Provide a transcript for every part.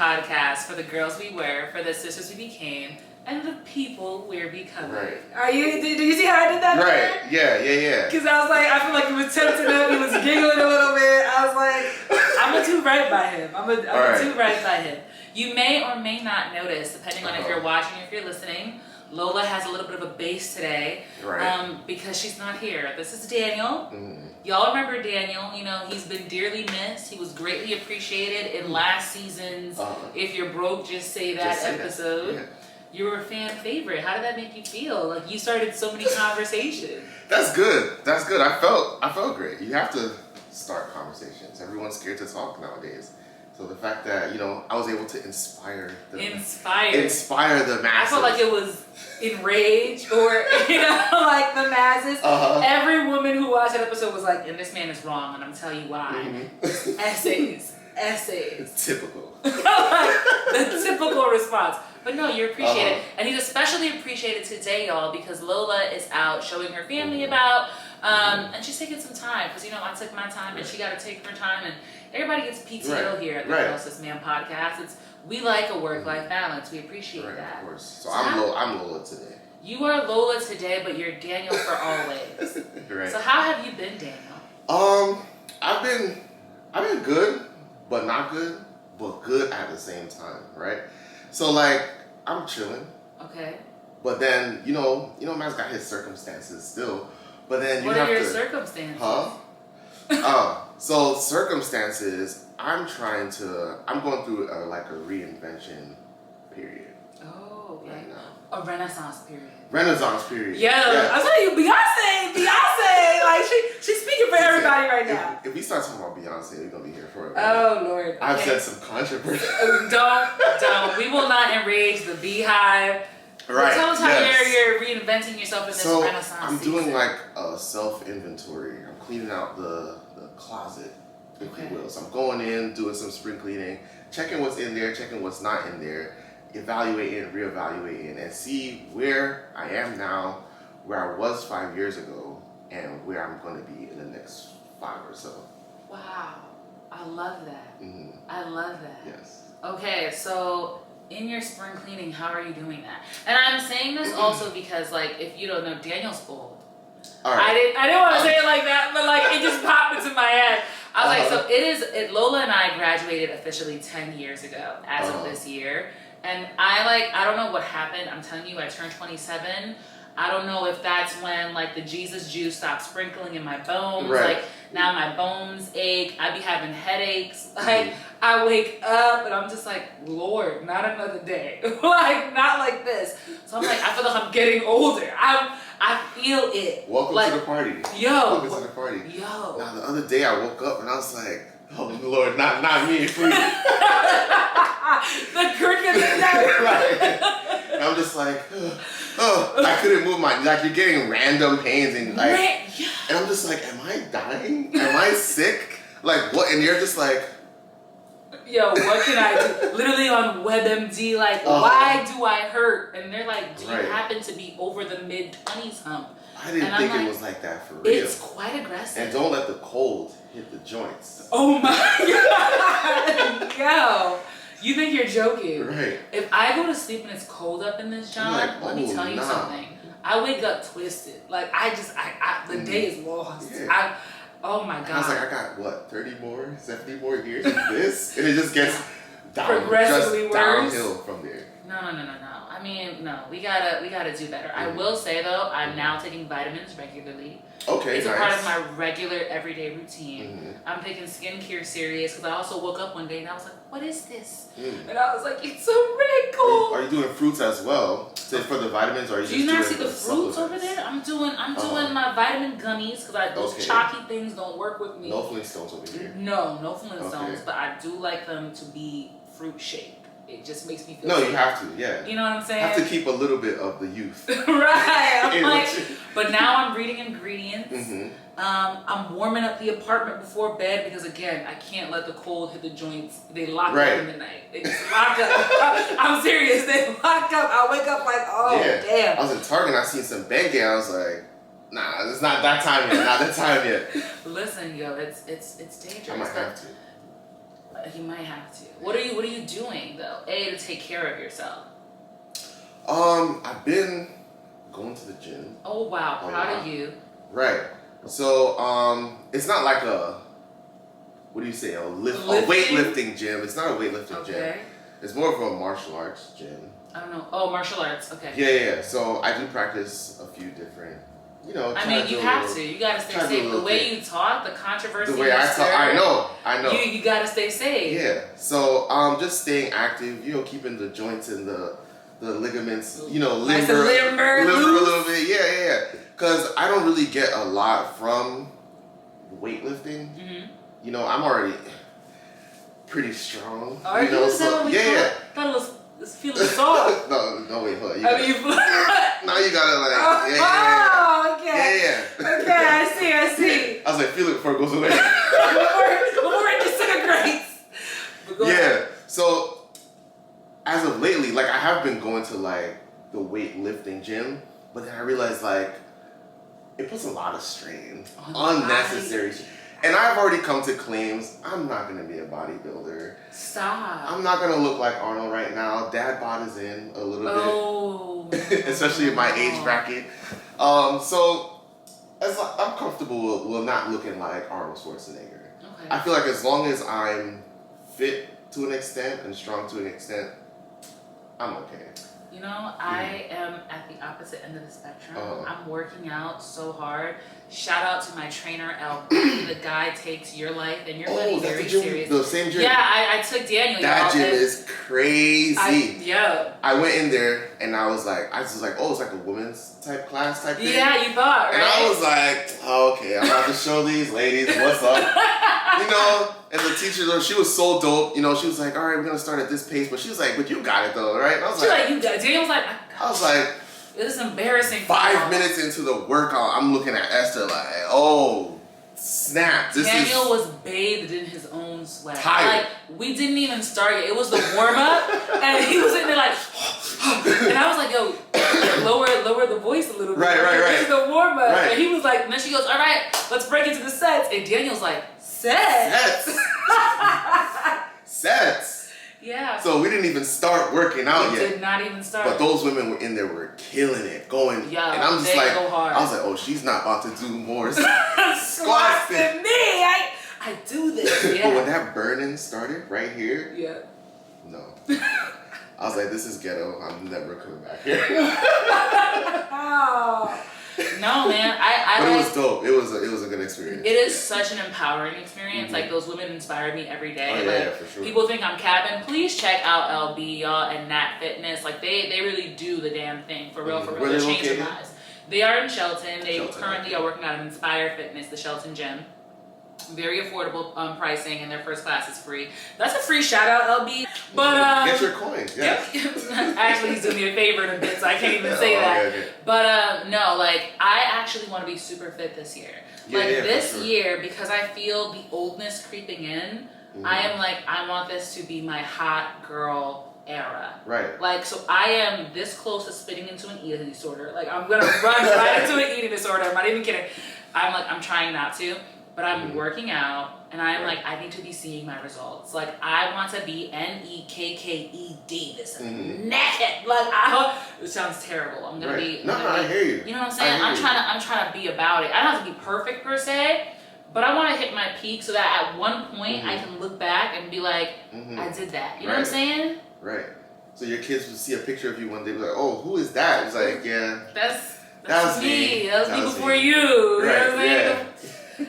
podcast for the girls we were, for the sisters we became, and the people we're becoming. Right. Do you see how I did that? Right. Yeah. Because I was like, I feel like it was tempting him. He was giggling a little bit. I was like, I'm a do right by him. I'm a do right by him. You may or may not notice, depending on if you're watching or if you're listening, Lola has a little bit of a bass today, because she's not here. This is Daniel. Y'all remember Daniel? You know, he's been dearly missed. He was greatly appreciated in last season's If You're Broke, Just Say That episode. Yeah. You were a fan favorite. How did that make you feel? Like, you started so many conversations. That's good. I felt great. You have to start conversations. Everyone's scared to talk nowadays. So the fact that, I was able to inspire the masses. I felt like it was Enrage or, like the masses. Every woman who watched that episode was like, and this man is wrong, and I'm telling you why. Essays. Typical. Like, the typical response. But no, you're appreciated. And he's especially appreciated today, y'all, because Lola is out showing her family about, and she's taking some time. Because, I took my time, and she got to take her time. And everybody gets PTO here at the Girl Sis Man podcast. We like a work-life balance. We appreciate that. Of course. So I'm Lola today. You are Lola today, but you're Daniel for always. Right. So how have you been, Daniel? I've been good, but not good, but good at the same time, right? So like I'm chilling. Okay. But then man's got his circumstances still. But then what are your circumstances? So circumstances. I'm going through a reinvention period. Oh, okay. Right now. A renaissance period. Yeah. I'm telling you, Beyonce, like she's speaking for everybody right now. If we start talking about Beyonce, we're gonna be here for a minute. Oh Lord. Okay. I've said some controversy. Don't. We will not enrage the beehive. Right. Tell us how you're reinventing yourself in this renaissance I'm season. doing like a self-inventory. I'm cleaning out the closet, if you will. So I'm going in, doing some spring cleaning, checking what's in there, checking what's not in there, evaluating, reevaluating, and see where I am now, where I was 5 years ago, and where I'm going to be in the next 5 or so. Wow. I love that. I love that. Yes. Okay, so in your spring cleaning, how are you doing that? And I'm saying this also because, like, if you don't know, Daniel's bald. All right. I didn't want to say it like that, but like it just popped into my head. I was like, so Lola and I graduated officially 10 years ago as of this year. And I don't know what happened. I'm telling you, I turned 27. I don't know if that's when like the Jesus juice stopped sprinkling in my bones. Right. Like now my bones ache. I be having headaches. Like I wake up and I'm just like, Lord, not another day. Like not like this. So I'm like, I feel like I'm getting older. I feel it. Welcome to the party. Welcome to the party. Yo. Now the other day I woke up and I was like, oh Lord, not me, please. The cricket is there. Right. And I'm just like, I couldn't move like you're getting random pains and like, and I'm just like, am I dying? Am I sick? Like what? And you're just like, yo, what can I do? Literally on WebMD, like, why do I hurt? And they're like, do you happen to be over the mid-20s hump? I didn't think it was like that for real. It's quite aggressive. And don't let the cold hit the joints. Oh my God. Yo. You think you're joking. Right. If I go to sleep and it's cold up in this job, let me tell you something. I wake up twisted. Like, the day is lost. Yeah. Oh my God. I was like, I got what, 70 more years of this? And it just gets progressively worse. Downhill from there. No. I mean, no, we gotta do better. I will say though, I'm now taking vitamins regularly. Okay, it's a part of my regular everyday routine. I'm taking skincare serious because I also woke up one day and I was like, what is this? And I was like, it's a wrinkle. Are you doing fruits as well? For the vitamins, or are you do you not see the fruits over there? I'm doing my vitamin gummies because those chalky things don't work with me. No Flintstones over here. No Flintstones, but I do like them to be fruit shaped. It just makes me feel No, safe. you have to, yeah. You know what I'm saying? Have to keep a little bit of the youth. Right. I'm like, but now I'm reading ingredients. I'm warming up the apartment before bed because again, I can't let the cold hit the joints. They lock up in the night. They just lock up. I'm serious. They lock up. I wake up like, damn. I was in Target and I seen some Bengay. I was like, nah, it's not that time yet. Not that time yet. Listen, yo, it's dangerous. I might have to. You might have to. What are you doing though? To take care of yourself. I've been going to the gym. Oh wow, proud of you. Right. So it's not like a weightlifting gym. It's not a weightlifting gym. It's more of a martial arts gym. I don't know. Oh, martial arts. Okay. Yeah. So I do practice a few different. I mean, you have to. You gotta stay safe. The way you talk, the controversy. The way I talk, I know. You gotta stay safe. Yeah. So just staying active. Keeping the joints and the ligaments. Limber a little bit. Yeah. Because I don't really get a lot from weightlifting. Mm-hmm. I'm already pretty strong. Are you? So yeah. Thought it was feeling soft. no, wait, hold on. Now you gotta okay. Okay, I see. I was like, feel it before it goes away. before it disintegrates. Yeah. So as of lately, like I have been going to like the weightlifting gym, but then I realized like it puts a lot of strain, unnecessary. And I've already come to claims I'm not gonna be a bodybuilder. Stop. I'm not gonna look like Arnold right now. Dad bod is in a little bit, especially in my age bracket. So I'm comfortable with not looking like Arnold Schwarzenegger. Okay. I feel like as long as I'm fit to an extent and strong to an extent, I'm okay. I am at the opposite end of the spectrum. I'm working out so hard. Shout out to my trainer, LB. The guy takes your life and your money very serious. The same gym? Yeah, I took Daniel. That gym is crazy. I went in there and I was like, it's like a women's type class type thing. Yeah, you thought, right? And I was like, okay, I'm about to show these ladies what's up. And the teacher, she was so dope. She was like, all right, we're going to start at this pace. But she was like, but you got it though, right? And I was like, you got it. Daniel was like, I was like, this is embarrassing. 5 minutes into the workout, I'm looking at Esther like, oh, snap. Daniel was bathed in his own sweat. Tired. Like, we didn't even start yet. It was the warm-up. And he was in there like, and I was like, yo, lower the voice a little bit. Right. This is the warm-up. Right. And he was like, and then she goes, all right, let's break into the sets. And Daniel's like, sets? Sets. Yeah. So we didn't even start working out yet. We did not even start. But those women were in there, were killing it, going. Yeah, and I'm just like, go hard. I was like, oh, she's not about to do more squats than me. I do this. Yeah. But when that burning started right here, no. I was like, this is ghetto. I'm never coming back here. No, man. But it was dope. It was a good experience. It is such an empowering experience. Mm-hmm. Like, those women inspire me every day. Oh, yeah, for sure. People think I'm capping. Please check out LB, y'all, and Nat Fitness. Like, they really do the damn thing. For real, for real. They change their lives. They are in Shelton. They currently are working out of Inspire Fitness, the Shelton gym. Very affordable pricing, and their first class is free. That's a free shout out, LB. But get your coins. Yeah. Actually, he's doing me a favor in a bit, so I can't even say that. Okay. But no, like, I actually want to be super fit this year. This year, because I feel the oldness creeping in. Mm-hmm. I am like, I want this to be my hot girl era. Right. Like, so I am this close to spitting into an eating disorder. Like, I'm gonna run right into an eating disorder. I'm not even kidding. I'm trying not to. But I'm working out, and I'm like, I need to be seeing my results. Like, I want to be NEKKED, this naked. Like, it sounds terrible. I'm gonna be. I hear you. You know what I'm saying? I'm trying to be about it. I don't have to be perfect per se, but I want to hit my peak so that at one point I can look back and be like, I did that. You know what I'm saying? Right. So your kids will see a picture of you one day, be like, oh, who is that? It's like, yeah. That's me. That was me before you. You know what I'm saying?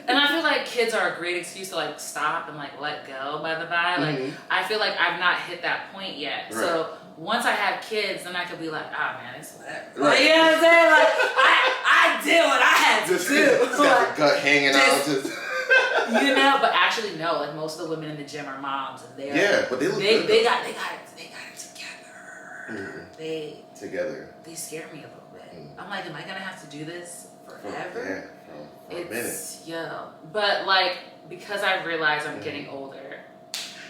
And I feel like kids are a great excuse to like stop and like let go by the by. Like, I feel like I've not hit that point yet. Right. So once I have kids, then I could be like, man, it's whatever. Right. Like, you know what I'm saying? Like, I did what I had to do. Just got the gut hanging out. But actually no. Like, most of the women in the gym are moms, and but they look good. They got it together. Together. They scare me a little bit. I'm like, am I gonna have to do this forever? But like, because I've realized I'm getting older,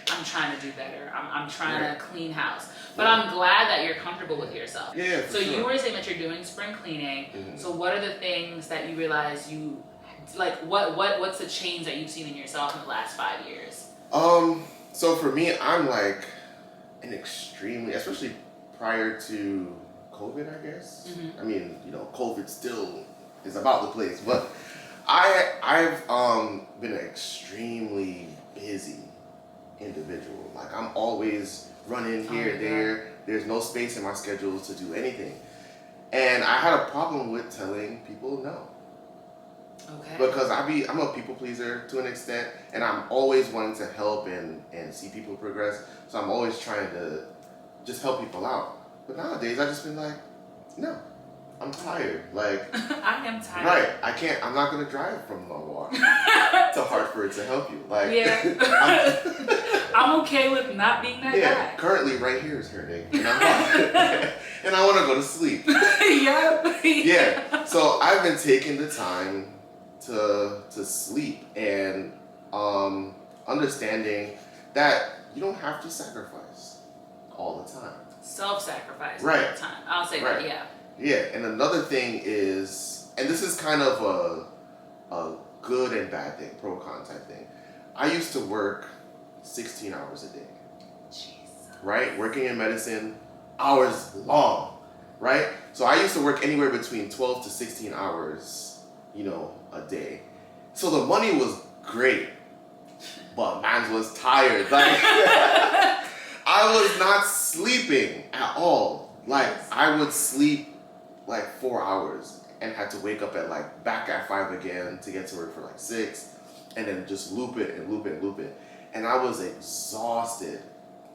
I'm trying to do better. I'm trying to clean house. But I'm glad that you're comfortable with yourself. Yeah. So you were saying that you're doing spring cleaning. So what are the things that you realize you like? What's the change that you've seen in yourself in the last 5 years? So for me, I'm like an extremely, especially prior to COVID, I guess. Mm-hmm. I mean, COVID still is about the place, but I've been an extremely busy individual. Like I'm always running here, there. There's no space in my schedule to do anything. And I had a problem with telling people no. Okay. Because I'm a people pleaser to an extent, and I'm always wanting to help and see people progress. So I'm always trying to just help people out. But nowadays I just been like, no, I'm tired. Like I am tired. Right. I'm not gonna drive from Milwaukee to Hartford to help you. Like yeah. I'm okay with not being that guy. Currently right here is hurting. And and I wanna go to sleep. Yeah. So I've been taking the time to sleep and understanding that you don't have to sacrifice all the time. Self-sacrifice all Right. the time. I'll say that, yeah. Yeah, and another thing is, and this is kind of a good and bad thing, pro-con type thing. I used to work 16 hours a day. Jesus. Right? Working in medicine, hours long, right? So I used to work anywhere between 12 to 16 hours, a day. So the money was great, but mine was tired. Like, I was not sleeping at all. Like, I would sleep like 4 hours and had to wake up at back at 5 again to get to work for 6, and then just loop it and loop it and loop it. And I was exhausted.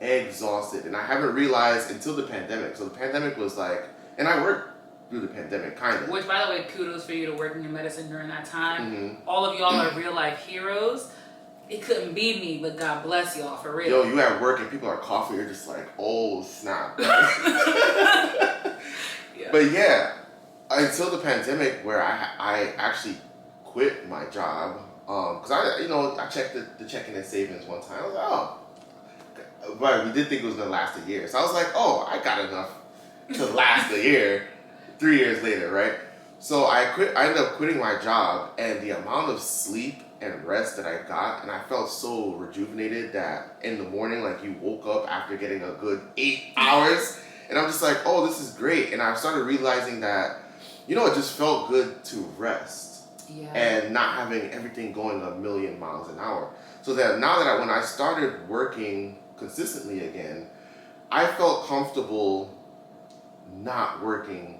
And I haven't realized until the pandemic. So the pandemic was and I worked through the pandemic, kind of. Which, by the way, kudos for you to working in medicine during that time. Mm-hmm. All of y'all are real life heroes. It couldn't be me, but God bless y'all for real. Yo, you at work and people are coughing, you're just like, oh snap. But yeah, until the pandemic, where I actually quit my job, because I checked the checking and savings one time. I was like, oh, but we did think it was gonna last a year, so I was like, oh, I got enough to last a year. 3 years later, right? So I ended up quitting my job, and the amount of sleep and rest that I got, and I felt so rejuvenated that in the morning, you woke up after getting a good 8 hours, and I'm just like, oh, this is great. And I started realizing that, it just felt good to rest and not having everything going a million miles an hour. So that now that when I started working consistently again, I felt comfortable not working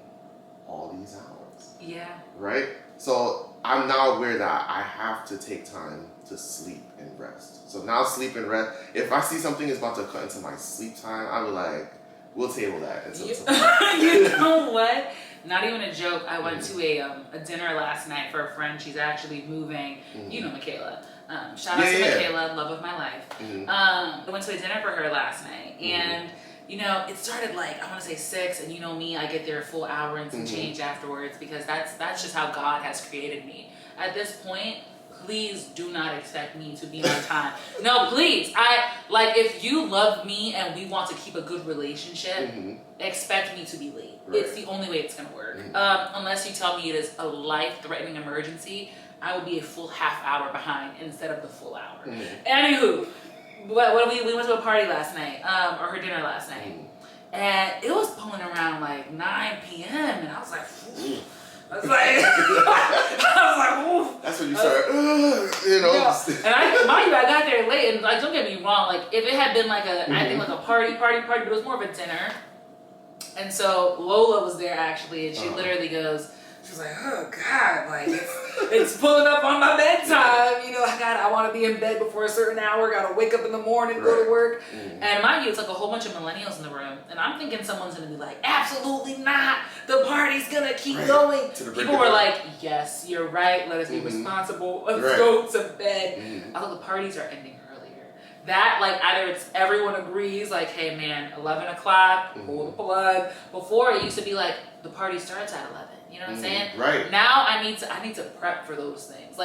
all these hours. Yeah. Right? So I'm now aware that I have to take time to sleep and rest. So now sleep and rest. If I see something is about to cut into my sleep time, I'll be like, we'll table that until tomorrow. You know what? Not even a joke. I went to a dinner last night for a friend. She's actually moving. Mm-hmm. You know Michaela. Shout out to Michaela, love of my life. Mm-hmm. I went to a dinner for her last night, and Mm-hmm. it started I want to say 6, and you know me, I get there a full hour and some Mm-hmm. change afterwards, because that's just how God has created me. At this point, please do not expect me to be on time. No, please. If you love me and we want to keep a good relationship, Mm-hmm. expect me to be late. Right. It's the only way it's gonna work. Mm-hmm. Unless you tell me it is a life-threatening emergency, I will be a full half hour behind instead of the full hour. Mm-hmm. Anywho, we went to a party last night, or her dinner last night, and it was pulling around 9 p.m. and I was like, ooh. I was like, ooh. That's when you start, And mind you, I got there late, and don't get me wrong, if it had been I think a party, but it was more of a dinner. And so Lola was there actually, and she literally goes, she was like, oh God, it's pulling up on my bedtime. I want to be in bed before a certain hour. Got to wake up in the morning, go to work. Mm-hmm. And mind you, it's a whole bunch of millennials in the room. And I'm thinking someone's going to be like, absolutely not. The party's going to keep going. People were like, yes, you're right. Let us be responsible. Let's go to bed. Mm-hmm. I thought the parties are ending earlier. That, either it's everyone agrees, hey man, 11 o'clock, pull the plug. Before it used to be the party starts at 11. You know what I'm saying? Right. Now I need to prep for those things.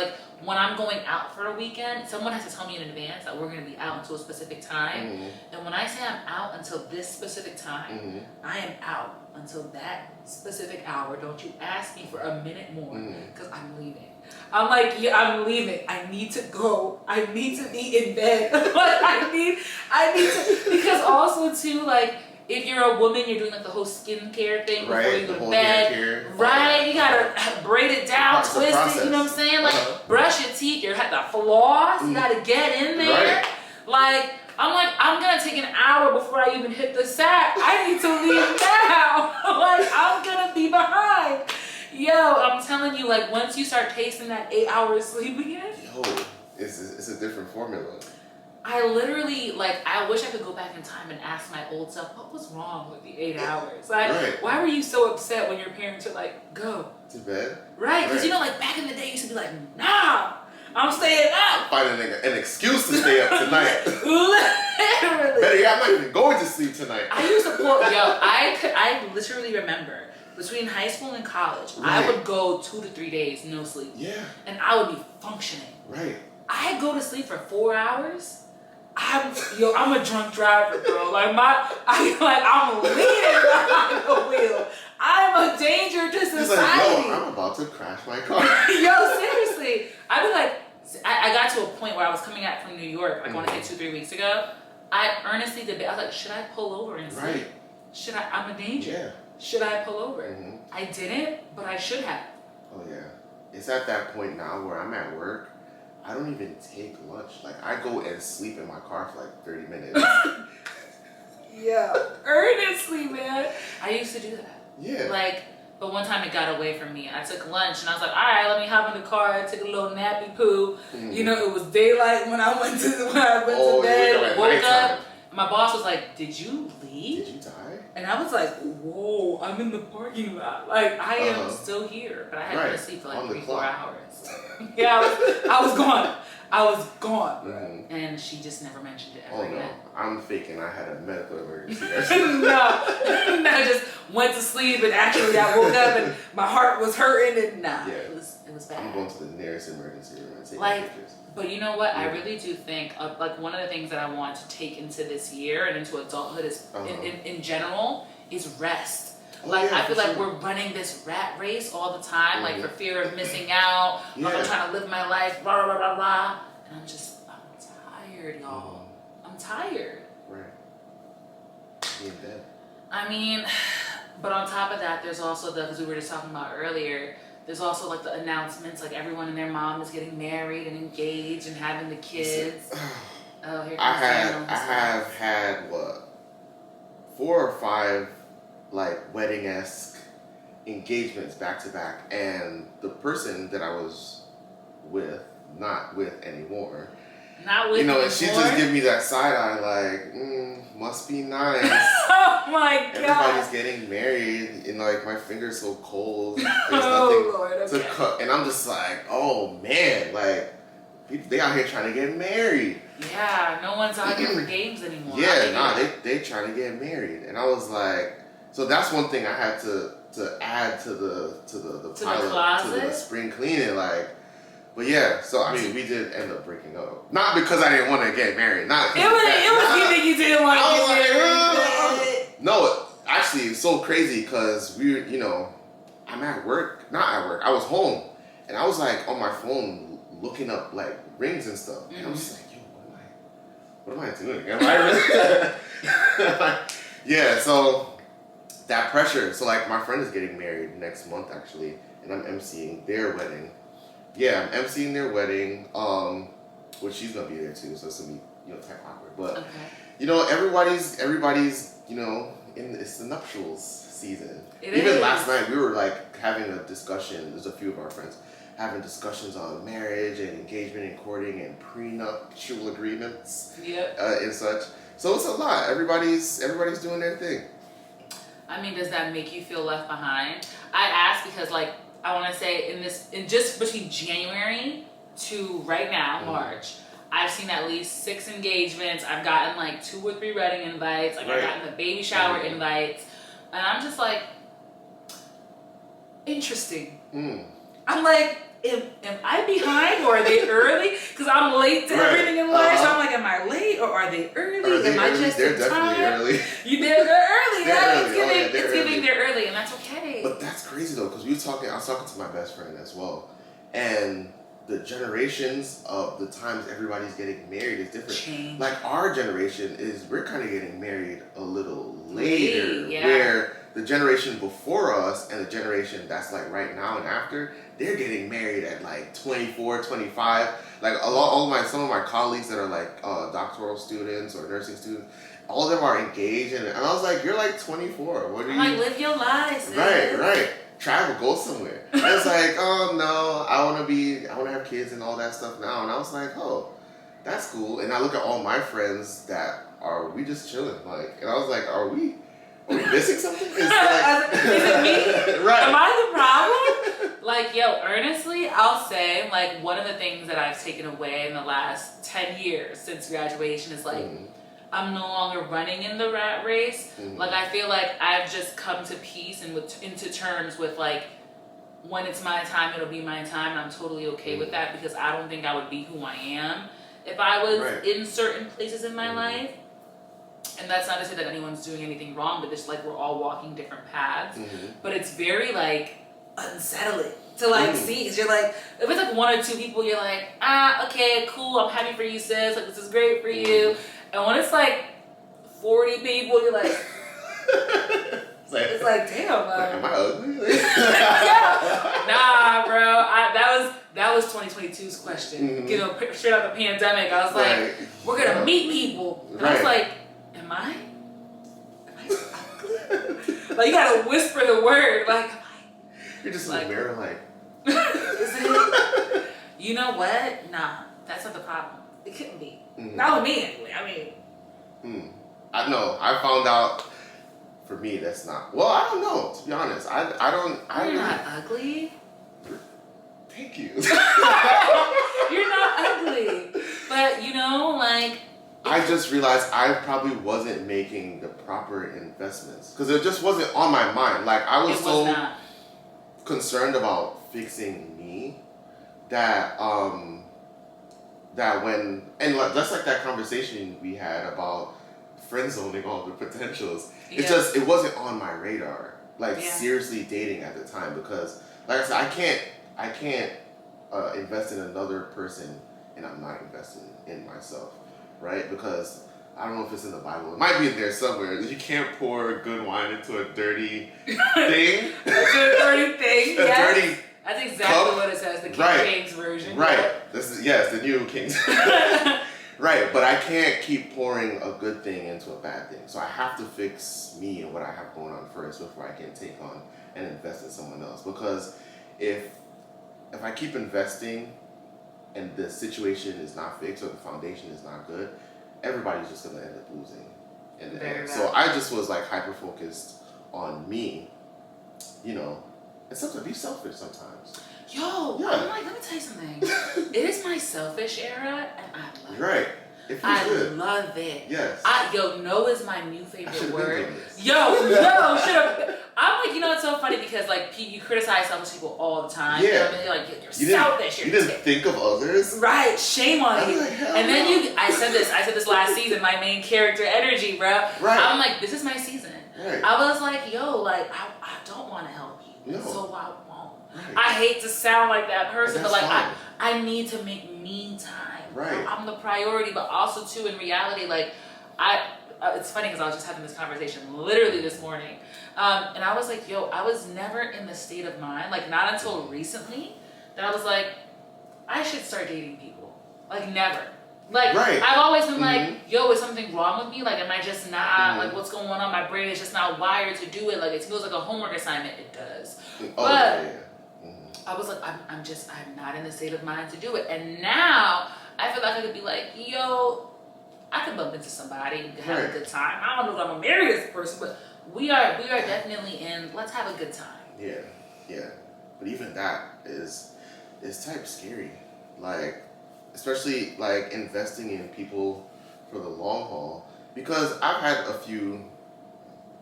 When I'm going out for a weekend, someone has to tell me in advance that we're going to be out until a specific time. Mm-hmm. And when I say I'm out until this specific time, I am out until that specific hour. Don't you ask me for a minute more, because I'm leaving. I'm like, yeah, I'm leaving. I need to go. I need to be in bed. Like, I need to, because also too, like, if you're a woman, you're doing like the whole skincare thing before you go to bed. Right? You gotta braid it down, twist it, you know what I'm saying? Like, brush your teeth, you have to floss, you gotta get in there. Like, I'm gonna take an hour before I even hit the sack. I need to leave now. Like, I'm gonna be behind. Yo, I'm telling you, like, once you start tasting that 8 hours sleep again. Yo, it's a different formula. I literally, like, I wish I could go back in time and ask my old self, what was wrong with the 8 hours? Like, why were you so upset when your parents were like, go to bed? Right, because you know, like, back in the day, you used to be like, nah, I'm staying up. Finding an excuse to stay up tonight. Literally. Better yet, I'm not even going to sleep tonight. I used to pull, I literally remember between high school and college, I would go 2 to 3 days, no sleep. Yeah. And I would be functioning. Right. I go to sleep for 4 hours. I'm a drunk driver, bro. Like I'm leaning behind the wheel. I'm a danger to society. He's like, yo, I'm about to crash my car. Yo, seriously. I'd be like, I got to a point where I was coming out from New York, like I want to say 2-3 weeks ago. I earnestly debated. I was like, should I pull over and sleep? Right. Should I? I'm a danger. Yeah. Should I pull over? I didn't, but I should have. Oh yeah. It's at that point now where I'm at work. I don't even take lunch. Like, I go and sleep in my car for like 30 minutes. Yeah. Earnestly, man. I used to do that. Yeah. Like, but one time it got away from me. I took lunch and I was like, all right, let me hop in the car. I took a little nappy poo. You know, it was daylight when I went to bed. Woke up. And my boss was like, did you leave? Did you die? And I was like, whoa, I'm in the parking lot. Like, I am still here. But I had to sleep for like 3-4 hours. Yeah, I was gone. I was gone. And she just never mentioned it ever again. I'm faking I had a medical emergency. No, I just went to sleep and actually I woke up and my heart was hurting and it was bad. I'm going to the nearest emergency room and taking pictures. But you know what? I really do think like one of the things that I want to take into this year and into adulthood is in general is rest. Like, I feel like we're running this rat race all the time, like for fear of missing out. Like, I'm trying to live my life, blah, blah, blah, blah. And I'm tired, y'all. I'm tired. Right. Being dead. I mean, but on top of that, there's also because we were just talking about earlier, there's also like the announcements, like everyone and their mom is getting married and engaged and having the kids. Oh, here comes I have had, 4 or 5 like wedding-esque engagements back to back, and the person that I was with, not with anymore, she just give me that side eye like, must be nice. Oh my god, everybody's getting married and like my finger's so cold, there's nothing to cut, and I'm just like, oh man, like they out here trying to get married. Yeah, no one's out here for games anymore. Yeah, they trying to get married, and I was like, so that's one thing I had to add to the pile to the spring cleaning, like. But yeah, so I mean, we did end up breaking up. Not because I didn't want to get married. Not it was you that you didn't want to get married. No, actually, it's so crazy because I'm at work. Not at work. I was home, and I was like on my phone looking up like rings and stuff, and I'm just like, yo, what am I doing? Am I really? Yeah, so that pressure. So like, my friend is getting married next month actually, and I'm emceeing their wedding. Yeah, I'm emceeing their wedding, which she's gonna be there too, so it's gonna be type awkward. But everybody's it's the nuptials season. Even last night we were like having a discussion. There's a few of our friends having discussions on marriage and engagement and courting and prenuptial agreements. And such. So it's a lot. Everybody's doing their thing. I mean, does that make you feel left behind? I ask because like, I want to say in just between January to right now, March, I've seen at least 6 engagements. I've gotten like 2 or 3 wedding invites. Like I've gotten the baby shower invites, and I'm just like, interesting. I'm like, am I behind or are they early? Because I'm late to everything in life. So I'm like, am I late or are they early? Am I just They're in definitely time? early. They're early. They're It's giving they're early, and that's okay. But that's crazy though, because I was talking to my best friend as well, and the generations of the times everybody's getting married is different. Change. Like our generation we're kind of getting married a little later, yeah. where the generation before us and the generation that's like right now and after, they're getting married at like 24, 25. Like some of my colleagues that are like doctoral students or nursing students, all of them are engaged, and I was like, you're like 24. What are you? Like, live your lives. Right. Travel, go somewhere. And it's like, oh no, I want to have kids and all that stuff now. And I was like, oh, that's cool. And I look at all my friends we just chilling, like, and I was like, are we missing something? Is it me? Right. Am I the problem? Like, yo, earnestly, I'll say, like, one of the things that I've taken away in the last 10 years since graduation is like, I'm no longer running in the rat race. Like, I feel like I've just come to peace and into terms with, like, when it's my time, it'll be my time. And I'm totally okay with that, because I don't think I would be who I am if I was in certain places in my life. And that's not to say that anyone's doing anything wrong, but just, like, we're all walking different paths. But it's very, like, unsettling to, like, see. Because you're like, if it's, like, one or two people, you're like, okay, cool, I'm happy for you, sis. Like, this is great for you. And when it's like 40 people, you're like, it's like, damn. Am I ugly? Nah, bro. That was 2022's question. You know, straight out the pandemic, I was like, we're gonna meet people, and I was like, am I ugly? Like, you gotta whisper the word, like, am I? You're just in the mirror, like. Is it? You know what? Nah, that's not the problem. It couldn't be. Not with me, anyway. I mean. I know. I found out. For me, that's not. Well, I don't know. To be honest, I don't. You're not ugly. Thank you. You're not ugly, but you know, like. I just realized I probably wasn't making the proper investments because it just wasn't on my mind. Like I was so concerned about fixing me that just like that conversation we had about friend zoning all the potentials. It's just, it wasn't on my radar, like seriously dating at the time, because like I said, I can't invest in another person and I'm not investing in myself, right? Because I don't know if it's in the Bible. It might be in there somewhere. You can't pour good wine into a dirty thing. A dirty thing, yes. Dirty That's exactly what it says, the King James Version. Right. This is, the New King James. Right, but I can't keep pouring a good thing into a bad thing. So I have to fix me and what I have going on first before I can take on and invest in someone else. Because if I keep investing and the situation is not fixed or the foundation is not good, everybody's just going to end up losing in the end. So I just was like hyper focused on me, you know, and sometimes be selfish sometimes. Yo, I'm like, let me tell you something. It is my selfish era, and I love it. Right. I love it. Yes. No is my new favorite word. Yo, should have. I'm like, you know, it's so funny because like you criticize selfish people all the time. Yeah. You know what I mean? You're like, you're selfish. You didn't think of others. Right. Shame on you. Like, and then I said this last season. My main character energy, bro. Right. I'm like, this is my season. Right. I was like, yo, like I don't want to help you. No. So I won't. Right. I hate to sound like that person, but like fine. I need to make me time. Right. I'm the priority, but also too in reality, like it's funny because I was just having this conversation literally this morning, and I was like, yo, I was never in the state of mind, like not until recently, that I was like, I should start dating people. Like never. Like I've always been like, yo, is something wrong with me? Like, am I just not like what's going on? My brain is just not wired to do it. Like it feels like a homework assignment. It does. I was like, I'm not in the state of mind to do it. And now I feel like I could be like, yo, I could bump into somebody and have a good time. I don't know if I'm gonna marry this person, but we are definitely in. Let's have a good time. Yeah. But even that is type scary. Like, especially like investing in people for the long haul, because I've had a few,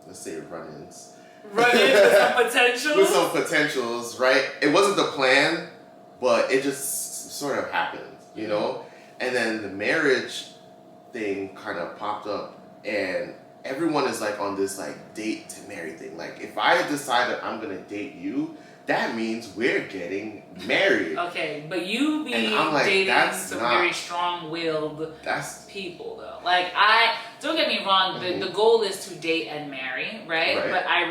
let's say, run-ins. With some potentials, right? It wasn't the plan, but it just sort of happened, you know? And then the marriage thing kind of popped up, and everyone is like on this like date to marry thing. Like if I decide that I'm gonna date you, that means we're getting married. Okay, but you be like, dating some very strong-willed people, though. Like, don't get me wrong, the goal is to date and marry, right? But I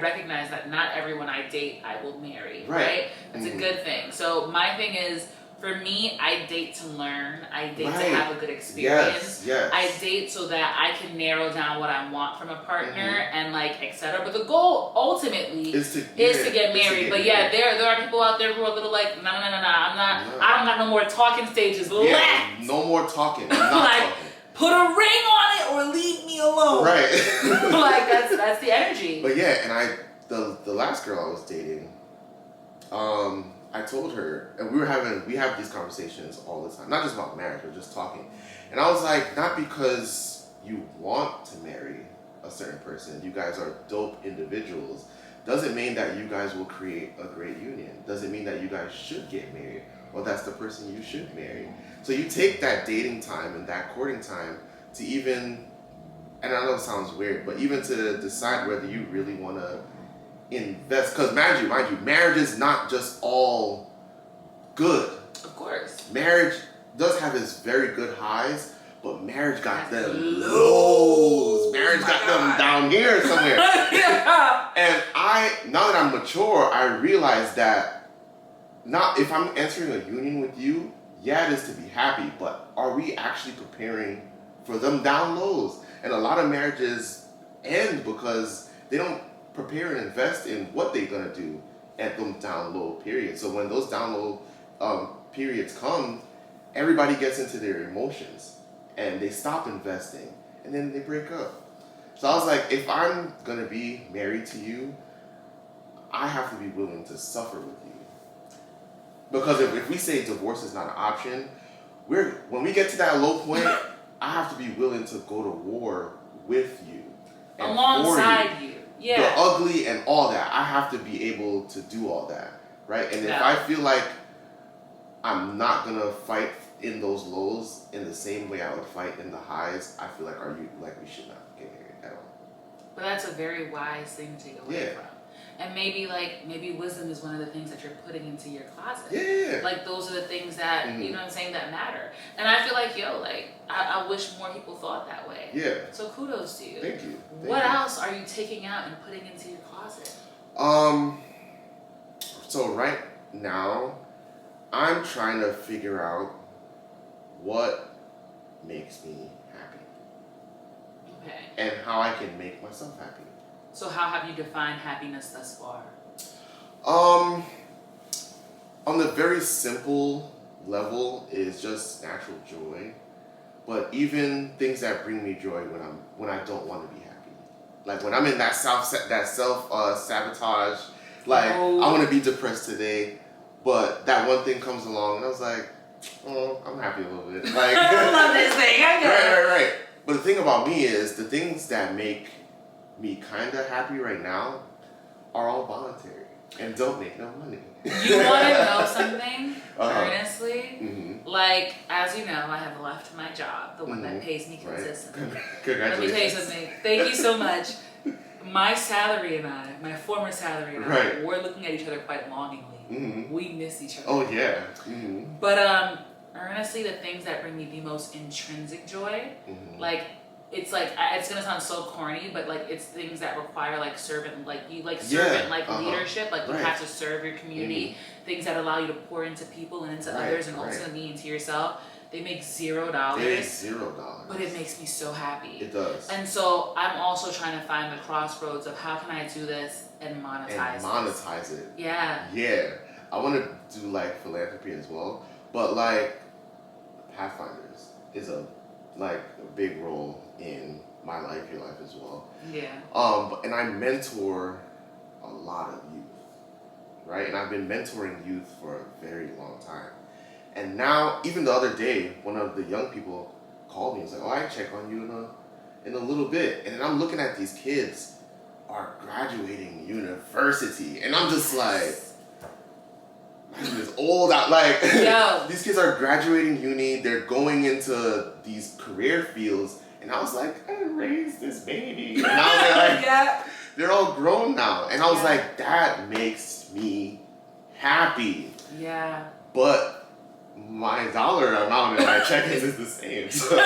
recognize that not everyone I date, I will marry, right? It's a good thing. So my thing is, for me, I date to learn. I date to have a good experience. Yes. I date so that I can narrow down what I want from a partner and like etc. But the goal ultimately is to get married. But yeah, there are people out there who are a little like, no, I'm not. I don't got no more talking stages. Relax. No more talking. I'm not like, talking. Put a ring on it or leave me alone. Right. Like that's the energy. But yeah, and the last girl I was dating, I told her, and we have these conversations all the time, not just about marriage, but just talking. And I was like, not because you want to marry a certain person, you guys are dope individuals, doesn't mean that you guys will create a great union. Doesn't mean that you guys should get married, or that's the person you should marry. So you take that dating time and that courting time to even, and I know it sounds weird, but even to decide whether you really want to invest, because mind you, marriage is not just all good. Of course. Marriage does have its very good highs, but marriage got them lows. Marriage got them down here somewhere. And now that I'm mature, I realize that if I'm entering a union with you, yeah, it is to be happy, but are we actually preparing for them down lows? And a lot of marriages end because they don't prepare and invest in what they're gonna do at them down low periods. So when those down low periods come, everybody gets into their emotions and they stop investing and then they break up. So I was like, if I'm gonna be married to you, I have to be willing to suffer with you. Because if we say divorce is not an option, when we get to that low point, I have to be willing to go to war with you. Alongside you. Yeah. The ugly and all that. I have to be able to do all that. Right? And if I feel like I'm not going to fight in those lows in the same way I would fight in the highs, I feel like we should not get married at all. But that's a very wise thing to take away from. And maybe wisdom is one of the things that you're putting into your closet. Yeah. Like those are the things that, you know what I'm saying, that matter. And I feel like, I wish more people thought that way. Yeah. So kudos to you. Thank you. What else are you taking out and putting into your closet? So right now, I'm trying to figure out what makes me happy. Okay. And how I can make myself happy. So how have you defined happiness thus far? On the very simple level is just natural joy. But even things that bring me joy when I don't want to be happy. Like when I'm in that self sabotage, like I want to be depressed today, but that one thing comes along and I was like, oh, I'm happy a little bit. Like I love this thing. I know. Right. But the thing about me is the things that make me kind of happy right now are all voluntary and don't make no money. You want to know something? Earnestly? Mm-hmm. Like, as you know, I have left my job, the one that pays me consistently. Right. Congratulations. Let me tell you something. Thank you so much. My salary and I, my former salary and I, we're looking at each other quite longingly. Mm-hmm. We miss each other. Oh, yeah. Mm-hmm. But, earnestly, the things that bring me the most intrinsic joy, like, it's like, it's gonna sound so corny, but like it's things that require like servant, like leadership, like you have to serve your community, things that allow you to pour into people and into others and ultimately into yourself. They make $0. They make $0. But it makes me so happy. It does. And so I'm also trying to find the crossroads of how can I do this and monetize it. Yeah. Yeah. I want to do like philanthropy as well, but like Pathfinders is a big role in my life, your life as well. Yeah. And I mentor a lot of youth, right? And I've been mentoring youth for a very long time. And now, even the other day, one of the young people called me and was like, "Oh, I check on you in a little bit." And then I'm looking at these kids are graduating university, and I'm just like, I'm just old out. Like, these kids are graduating uni, they're going into these career fields, and I was like, I raised this baby. And now They're all grown now. And I was like, that makes me happy. Yeah. But my dollar amount in my check-ins is the same. So.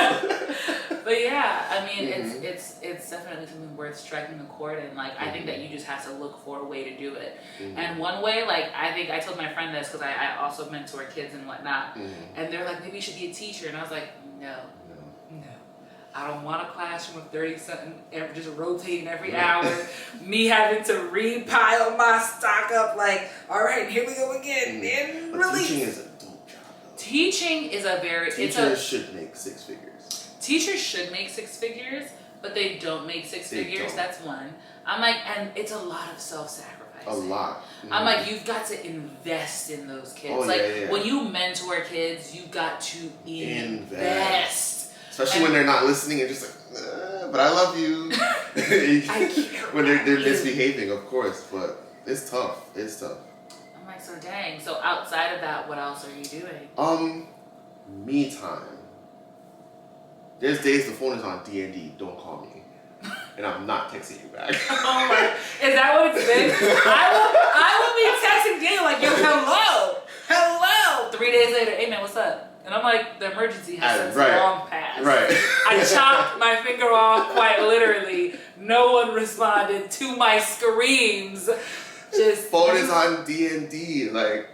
But yeah, I mean, it's definitely something worth striking a chord in. Like, I think that you just have to look for a way to do it. And one way, like, I think I told my friend this because I also mentor kids and whatnot. And they're like, maybe you should be a teacher. And I was like, no. I don't want a classroom of 30-something, just rotating every hour. Me having to repile my stock up like, all right, here we go again. And release. Teaching is a dope job, though. Teaching is a very... Teachers should make 6 figures. Teachers should make 6 figures, but they don't make 6 figures. That's one. I'm like, and it's a lot of self-sacrifice. A lot. I'm like, you've got to invest in those kids. When you mentor kids, you've got to invest. Especially when they're not listening and just like, but I love you. I care. When they're misbehaving, of course, but it's tough. It's tough. I'm like, so dang. So outside of that, what else are you doing? Me time. There's days the phone is on D&D. Don't call me. And I'm not texting you back. Oh my, is that what it's been? I will be texting Daniel like, yo, hello. 3 days later, hey man, what's up? And I'm like, the emergency has since long passed. Right. I chopped my finger off quite literally. No one responded to my screams. Just phone is on D&D. Like,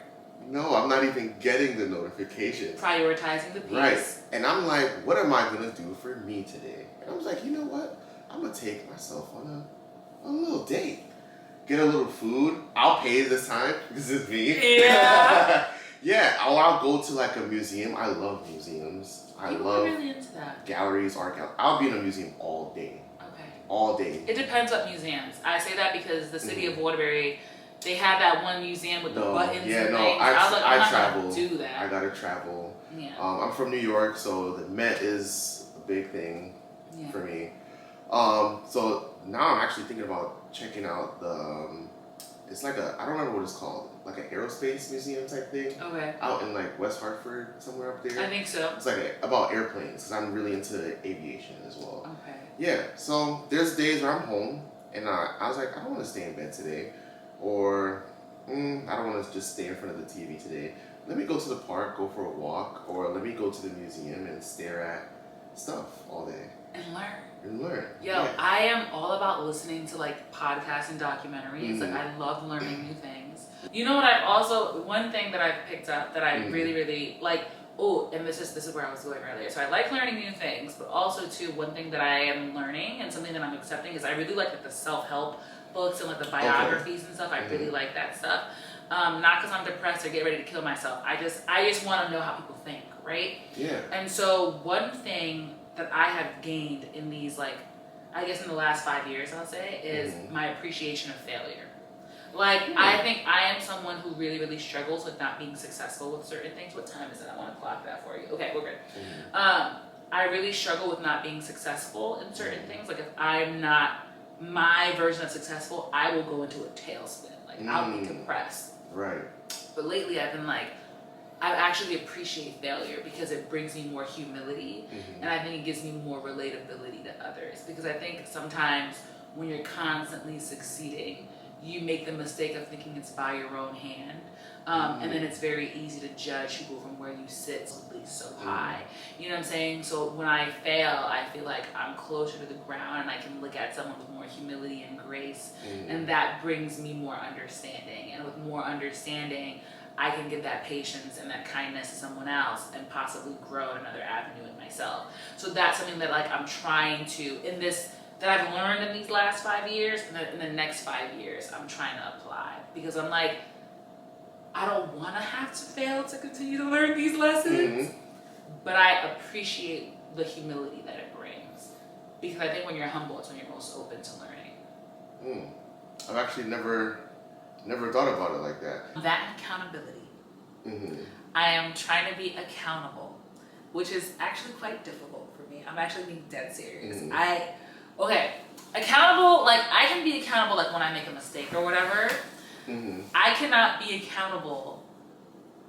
no, I'm not even getting the notification. Prioritizing the peace. Right. And I'm like, what am I going to do for me today? And I was like, you know what? I'm going to take myself on a little date. Get a little food. I'll pay this time because it's me. Yeah. Yeah, I'll go to like a museum. I love museums. I love really into that. Galleries, art galleries. I'll be in a museum all day. Okay. All day. It depends what museums. I say that because the city of Waterbury, they have that one museum with the buttons and things. I was like, I'm not gonna do that. I gotta travel. Yeah. I'm from New York, so the Met is a big thing for me. So now I'm actually thinking about checking out the. It's like I don't remember what it's called, like an aerospace museum type thing. Okay. Out in like West Hartford, somewhere up there. I think so. It's like about airplanes, because I'm really into aviation as well. Okay. Yeah, so there's days where I'm home, and I was like, I don't want to stay in bed today, or I don't want to just stay in front of the TV today. Let me go to the park, go for a walk, or let me go to the museum and stare at stuff all day. And learn. Yo, I am all about listening to like podcasts and documentaries. Like I love learning new things. You know what? One thing that I've picked up that I really, really like. Oh, and this is where I was going earlier. So I like learning new things, but also too, one thing that I am learning and something that I'm accepting is I really like the self-help books and like the biographies and stuff. I really like that stuff. Not because I'm depressed or get ready to kill myself. I just want to know how people think, right? Yeah. And so one thing that I have gained in these, like, I guess in the last 5 years, I'll say, is my appreciation of failure. Like, I think I am someone who really, really struggles with not being successful with certain things. What time is it? I want to clock that for you. Okay, we're good. I really struggle with not being successful in certain things. Like, if I'm not my version of successful, I will go into a tailspin. Like, I'll be depressed. Right. But lately, I've been like, I actually appreciate failure because it brings me more humility, and I think it gives me more relatability to others. Because I think sometimes when you're constantly succeeding, you make the mistake of thinking it's by your own hand, and then it's very easy to judge people from where you sit so high. You know what I'm saying? So when I fail, I feel like I'm closer to the ground, and I can look at someone with more humility and grace, and that brings me more understanding. And with more understanding, I can give that patience and that kindness to someone else and possibly grow another avenue in myself. So that's something that like I'm trying to, that I've learned in these last 5 years, and in the next 5 years, I'm trying to apply. Because I'm like, I don't want to have to fail to continue to learn these lessons, but I appreciate the humility that it brings. Because I think when you're humble, it's when you're most open to learning. I've actually never thought about it like that. That accountability. I am trying to be accountable, which is actually quite difficult for me. I'm actually being dead serious. Accountable, like I can be accountable like when I make a mistake or whatever. I cannot be accountable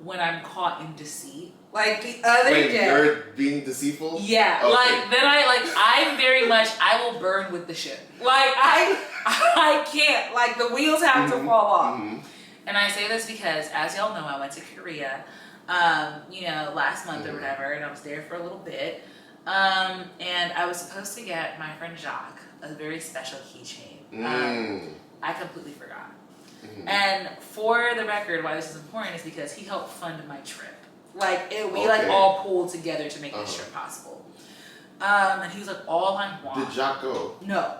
when I'm caught in deceit. Like the other day. You're being deceitful? Yeah. Okay. Like then I'm very much, I will burn with the ship. Like I can't. Like the wheels have to fall off. Mm-hmm. And I say this because, as y'all know, I went to Korea, last month or whatever, and I was there for a little bit. And I was supposed to get my friend Jacques a very special keychain. I completely forgot. Mm-hmm. And for the record, why this is important is because he helped fund my trip. Like we all pulled together to make this trip possible. And he was like, all I want. Did Jacques go? No.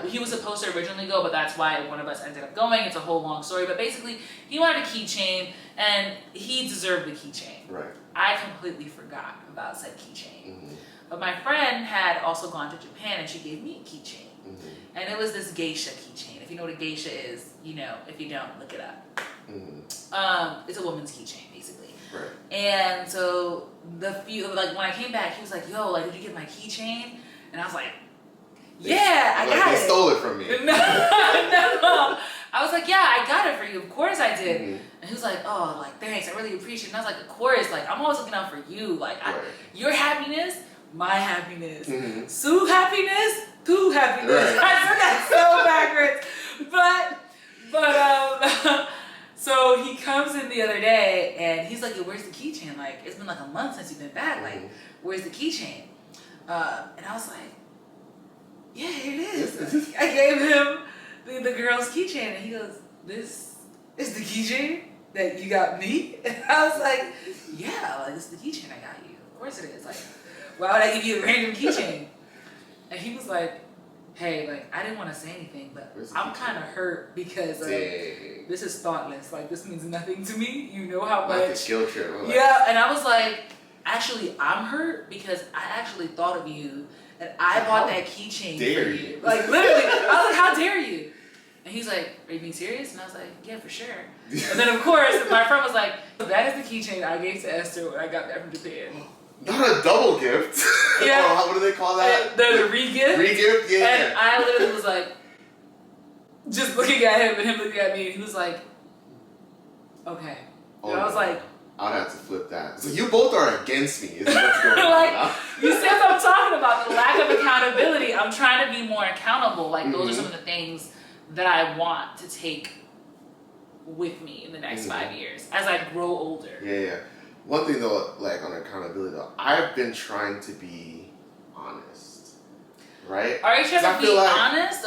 He was supposed to originally go, but that's why one of us ended up going. It's a whole long story, but basically, he wanted a keychain, and he deserved the keychain. Right. I completely forgot about said keychain. Mm-hmm. But my friend had also gone to Japan, and she gave me a keychain. Mm-hmm. And it was this geisha keychain. If you know what a geisha is, you know. If you don't, look it up. Mm-hmm. It's a woman's keychain, basically. Right. And so when I came back, he was like, "Yo, like, did you get my keychain?" And I was like, "Yeah, I got it." They stole it from me. No. I was like, "Yeah, I got it for you. Of course I did." Mm-hmm. And he was like, "Oh, like, thanks. I really appreciate it." And I was like, "Of course. Like, I'm always looking out for you. Like, your happiness, my happiness. Mm-hmm. Sue happiness, tu happiness." Right. I said that so backwards, but. So he comes in the other day and he's like, "Yo, where's the keychain? Like, it's been like a month since you've been back. Like, where's the keychain?" And I was like, "Yeah, here it is." I gave him the girl's keychain, and he goes, "This is the keychain that you got me?" And I was like, "Yeah, like, this is the keychain I got you. Of course it is. Like, why would I give you a random keychain?" And he was like, "Hey, like, I didn't want to say anything, but I'm kind of hurt because this is thoughtless. Like, this means nothing to me. You know how much." Like a guilt trip. Yeah, and I was like, actually, I'm hurt because I actually thought of you, and I bought that keychain for you. Like, literally, I was like, "How dare you?" And he's like, "Are you being serious?" And I was like, "Yeah, for sure." And then, of course, my friend was like, "That is the keychain I gave to Esther when I got back from Japan." Not a double gift. Yeah. What do they call that? The re-gift. Re-gift, yeah. And I literally was like, just looking at him and him looking at me, and he was like, "Okay." And I was like, I'd have to flip that. So you both are against me, is what's going on like, now. You see what I'm talking about, the lack of accountability. I'm trying to be more accountable. Like, those are some of the things that I want to take with me in the next 5 years as I grow older. Yeah. One thing though, like on accountability though, I've been trying to be honest, right? Are you trying to be honest?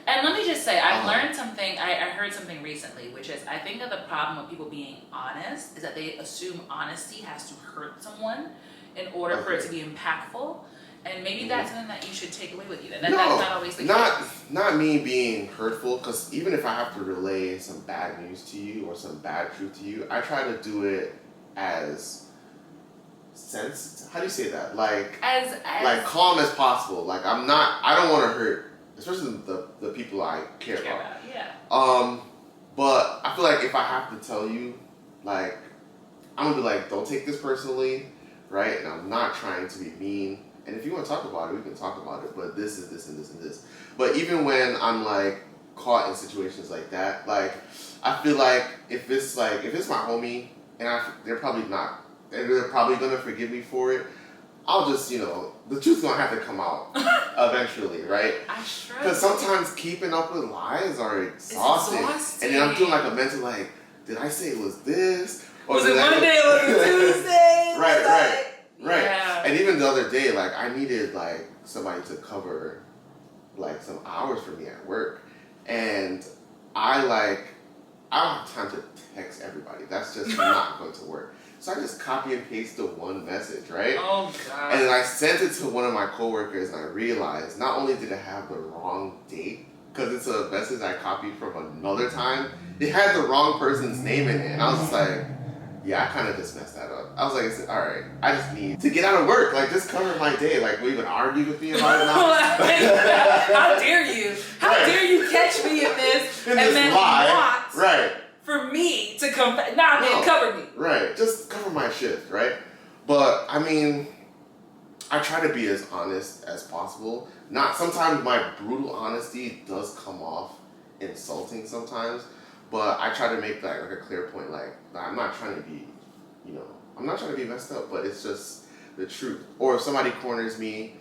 And let me just say, I've learned something, I heard something recently, which is, I think that the problem with people being honest is that they assume honesty has to hurt someone in order for it to be impactful. And maybe that's something that you should take away with you. That's not always the case. Not me being hurtful, because even if I have to relay some bad news to you or some bad truth to you, I try to do it as how do you say that? Like calm as possible. Like I don't want to hurt, especially the people I care about. Yeah. But I feel like if I have to tell you, like, I'm gonna be like, don't take this personally, right? And I'm not trying to be mean. And if you want to talk about it, we can talk about it. But this is this and this and this. But even when I'm like caught in situations like that, like I feel like if it's my homie and they're probably gonna forgive me for it, I'll just, the truth's gonna have to come out eventually, right? Because sometimes keeping up with lies are exhausting. And then I'm doing like a mental, like, did I say it was this? Or was it Monday or was it Tuesday? Right. Yeah. And even the other day, like, I needed like somebody to cover like some hours for me at work, and I don't have time to text everybody. That's just not going to work. So I just copy and paste the one message, right? Oh, God. And then I sent it to one of my coworkers, and I realized not only did it have the wrong date, because it's a message I copied from another time, it had the wrong person's name in it. And I was just like, yeah, I kind of just messed that up. I was like, all right, I just need to get out of work. Like, just cover my day. Like, will you even argue with me about it now? How dare you? How dare you catch me in this and then lie. Want for me to come back? Cover me. Right, just cover my shift, right? But, I mean, I try to be as honest as possible. Sometimes my brutal honesty does come off insulting sometimes. But I try to make like a clear point, like, I'm not trying to be you know, I'm not trying to be messed up, but it's just the truth. Or if somebody corners me,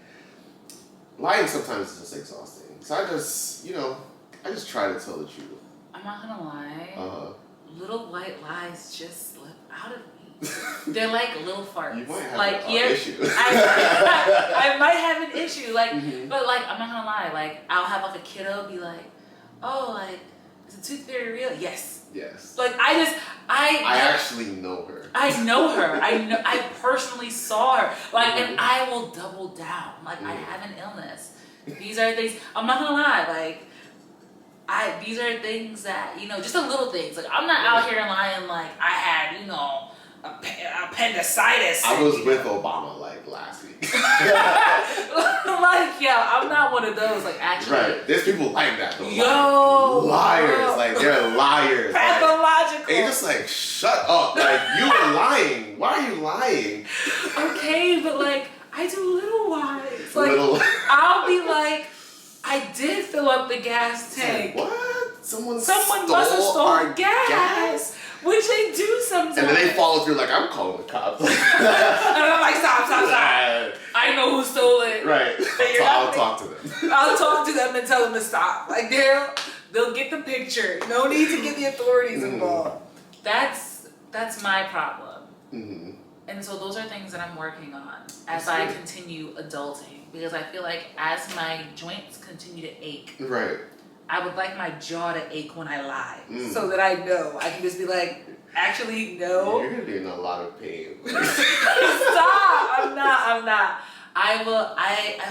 lying sometimes is just exhausting. So I just, you know, I just try to tell the truth. I'm not gonna lie. Little white lies just slip out of me. They're like little farts. You might have like, an issue. I might have an issue. Like, but like, I'm not gonna lie. Like, I'll have like a kiddo be like, "Oh, like, is the tooth fairy real?" Yes. Yes. Like, I actually know her. I know her. I personally saw her. Like, and I will double down. Like, I have an illness. These are things. I'm not gonna lie. Like, these are things that, you know, just the little things. Like, I'm not out here lying like I had, you know, appendicitis. I was with Obama like last week. Like, yeah, I'm not one of those. Like, actually, right? There's people like that though. Yo, liars. Like, they're liars. Pathological. Like, and just like, shut up. Like, you were lying. Why are you lying? Okay, but like, I do little lies. Like, I'll be like, I did fill up the gas tank. Like, what? Someone must have stolen gas. Which they do sometimes. And then they follow through like, I'm calling the cops. And I'm like, stop. I know who stole it. Right. So I'll talk to them. I'll talk to them and tell them to stop. Like, they'll get the picture. No need to get the authorities involved. That's my problem. And so those are things that I'm working on as I continue adulting. Because I feel like as my joints continue to ache, right, I would like my jaw to ache when I lie, so that I know. I can just be like, actually, no. You're going to be in a lot of pain. Stop! I'm not. I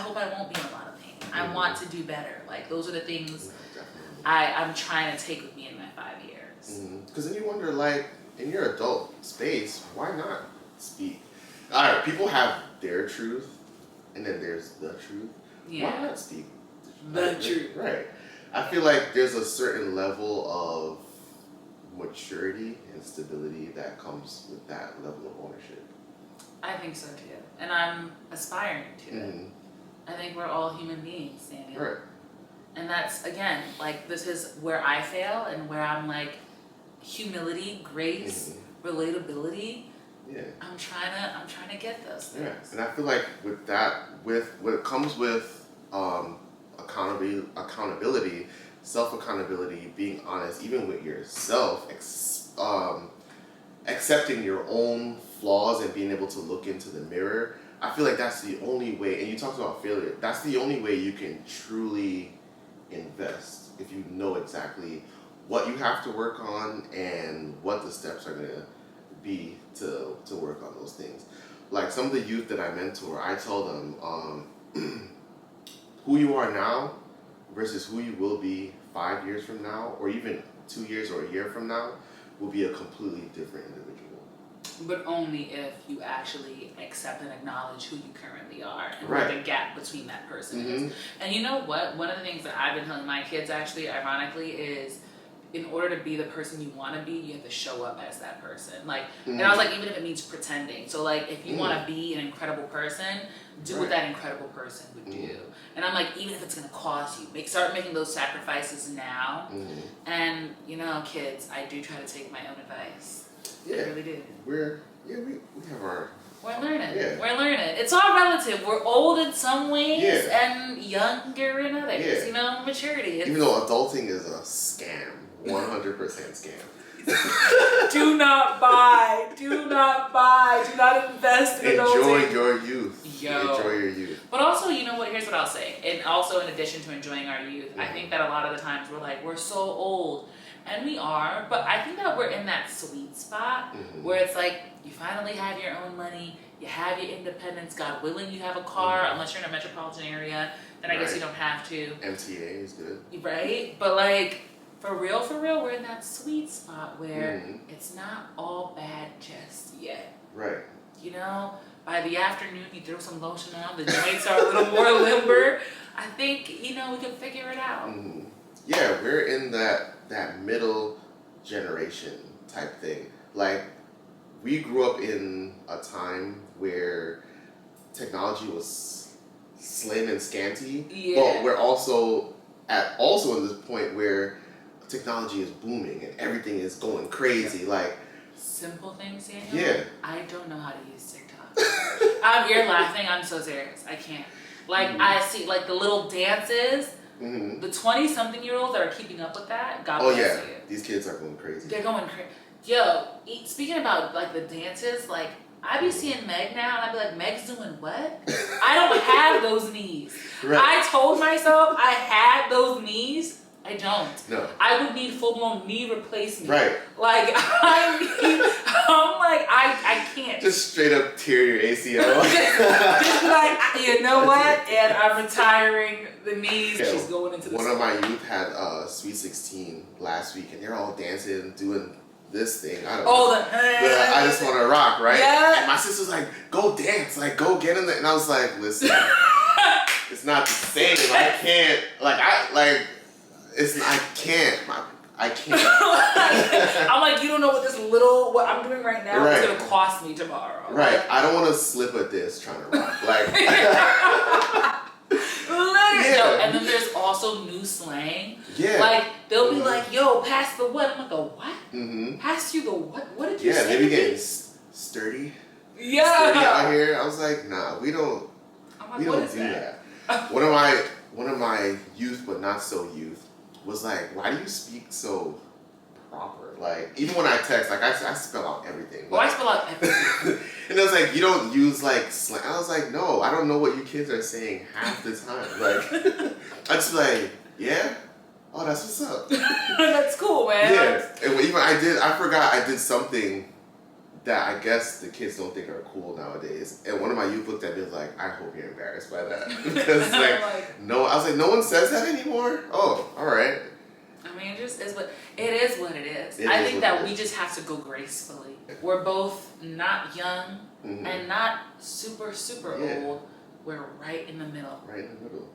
hope I won't be in a lot of pain. I want to do better. Like, those are the things I'm trying to take with me in my 5 years. Because then you wonder, like, in your adult space, why not speak? All right, people have their truth, and then there's the truth. Yeah. Why not speak the truth? Right. I feel like there's a certain level of maturity and stability that comes with that level of ownership. I think so too. And I'm aspiring to it. I think we're all human beings, Daniel. Right. And that's, again, like, this is where I fail and where I'm like, humility, grace, relatability. Yeah. I'm trying to get those things. Yeah. And I feel like with that, with what comes with accountability, self-accountability, being honest, even with yourself, accepting your own flaws and being able to look into the mirror, I feel like that's the only way, and you talked about failure, that's the only way you can truly invest, if you know exactly what you have to work on and what the steps are going to be to work on those things. Like, some of the youth that I mentor, I tell them, who you are now versus who you will be 5 years from now, or even 2 years or a year from now, will be a completely different individual. But only if you actually accept and acknowledge who you currently are and where the gap between that person is. And you know what? One of the things that I've been telling my kids, actually, ironically, is in order to be the person you want to be, you have to show up as that person. Like, and I was like, even if it means pretending. So, like, if you want to be an incredible person, do what that incredible person would do. And I'm like, even if it's going to cost you, start making those sacrifices now. And, you know, kids, I do try to take my own advice. Yeah. I really do. We have our... We're learning. Yeah. We're learning. It's all relative. We're old in some ways and younger in others. Yeah. You know, maturity. Even though adulting is a scam. 100% scam. Do not buy. Do not invest in adulting. Enjoy your youth. Enjoy your youth. But also, you know what? Here's what I'll say. And also, in addition to enjoying our youth, I think that a lot of the times we're like, we're so old. And we are. But I think that we're in that sweet spot where it's like, you finally have your own money. You have your independence. God willing, you have a car. Unless you're in a metropolitan area, then I guess you don't have to. MTA is good. Right? But like, for real, we're in that sweet spot where it's not all bad just yet. Right. You know, by the afternoon, you throw some lotion on, the joints are a little more limber. I think, you know, we can figure it out. Yeah, we're in that middle generation type thing. Like, we grew up in a time where technology was slim and scanty, but we're also in this point where technology is booming and everything is going crazy. Like, simple things, Daniel. Yeah. I don't know how to use TikTok. You're laughing. I'm so serious. I can't. Like, I see, like, the little dances. The 20-something-year-olds that are keeping up with that, God bless you. These kids are going crazy. They're going crazy. Yo, speaking about, like, the dances, like, I be seeing Meg now, and I be like, Meg's doing what? I don't have those knees. Right. I told myself I had those knees. I don't. No. I would need full-blown knee replacement. Right. Like, I can't. Just straight up tear your ACL. just like, you know what? And I'm retiring the knees. Yeah, She's going into the One of my youth had Sweet 16 last week, and they're all dancing, doing this thing. I don't know. The I just want to rock, right? Yeah. And my sister's like, go dance, like go get in there. And I was like, listen, it's not the same. I can't. I can't. I can't. I'm like, you don't know what I'm doing right now is gonna cost me tomorrow. Right. Like, I don't want to slip a disc trying to rock. Like. No, and then there's also new slang. Yeah. Like they'll be like, "Yo, pass the what?" I'm like, "The what? Mm-hmm. Pass you the what? What did you say?" Yeah, they be getting sturdy. Yeah. Sturdy out here. I was like, nah, we don't. I'm like, We don't do that. One of my youth, but not so youth, was like, "Why do you speak so proper?" Like, even when I text, like I spell out everything. Well, I spell out everything. And it was like, you don't use like slang. I was like, no, I don't know what you kids are saying half the time. Like, I just be like, yeah, oh, that's what's up. That's cool, man. Yeah, and even I forgot I did something that I guess the kids don't think are cool nowadays. And one of my youth looked at me and was like, I hope you're embarrassed by that. Because no, I was like, no one says that anymore? Oh, all right. I mean, it just is what it is. I think that we just have to go gracefully. We're both not young and not super old. We're right in the middle. Right in the middle.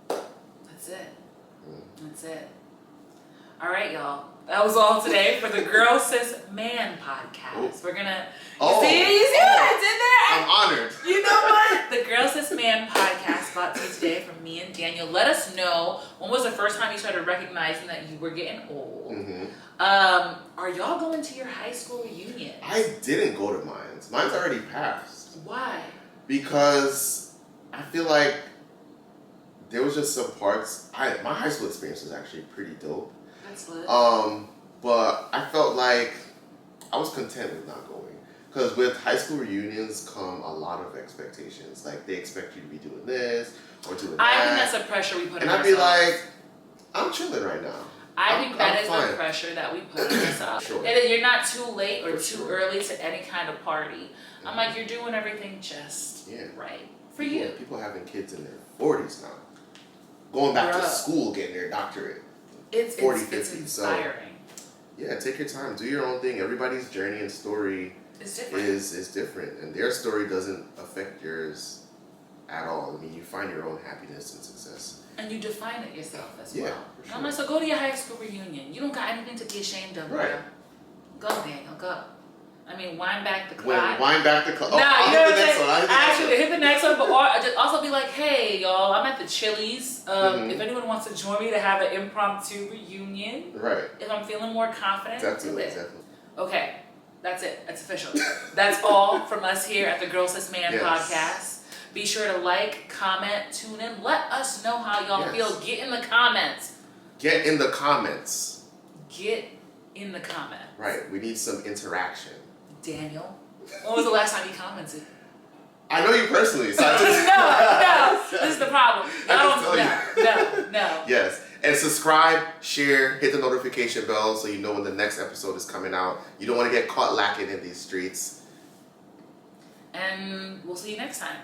That's it. That's it. All right, y'all. That was all today for the Girl Sis Man podcast. We're gonna. You see what I did there? I'm honored. You know what? The Girl Sis Man podcast brought to you today from me and Daniel. Let us know, when was the first time you started recognizing that you were getting old? Are y'all going to your high school reunion? I didn't go to mine's. Mine's already passed. Why? Because I feel like there was just some parts. My high school experience was actually pretty dope. That's lit. But I felt like I was content with not going. Because with high school reunions come a lot of expectations. Like, they expect you to be doing this or doing that. I think that's a pressure we put on ourselves. And I'd be like, I'm chilling right now. I think that is the pressure that we put on ourselves. Sure. And you're not too late or too early to any kind of party. I'm like, you're doing everything just right for you. People having kids in their 40s now. Going back to school, getting their doctorate. It's 40, 50. It's inspiring. So, yeah, take your time. Do your own thing. Everybody's journey and story is different. And their story doesn't affect yours at all. I mean, you find your own happiness and success. And you define it yourself as well. For sure. I'm like, so go to your high school reunion. You don't got anything to be ashamed of, bro. Go, Daniel, go. I mean, wind back the clock. Wind back the clock. Nah, I'll hit the next one. Actually, hit the next one, but just also be like, hey, y'all, I'm at the Chili's. If anyone wants to join me to have an impromptu reunion, if I'm feeling more confident, do it. Definitely. Okay, that's it. That's official. That's all from us here at the Girl Sis Man podcast. Be sure to like, comment, tune in. Let us know how y'all feel. Get in the comments. Get in the comments. Get in the comments. Right. We need some interaction. Daniel, when was the last time you commented? I know you personally, so I just... No. This is the problem. No. Yes. And subscribe, share, hit the notification bell so you know when the next episode is coming out. You don't want to get caught lacking in these streets. And we'll see you next time.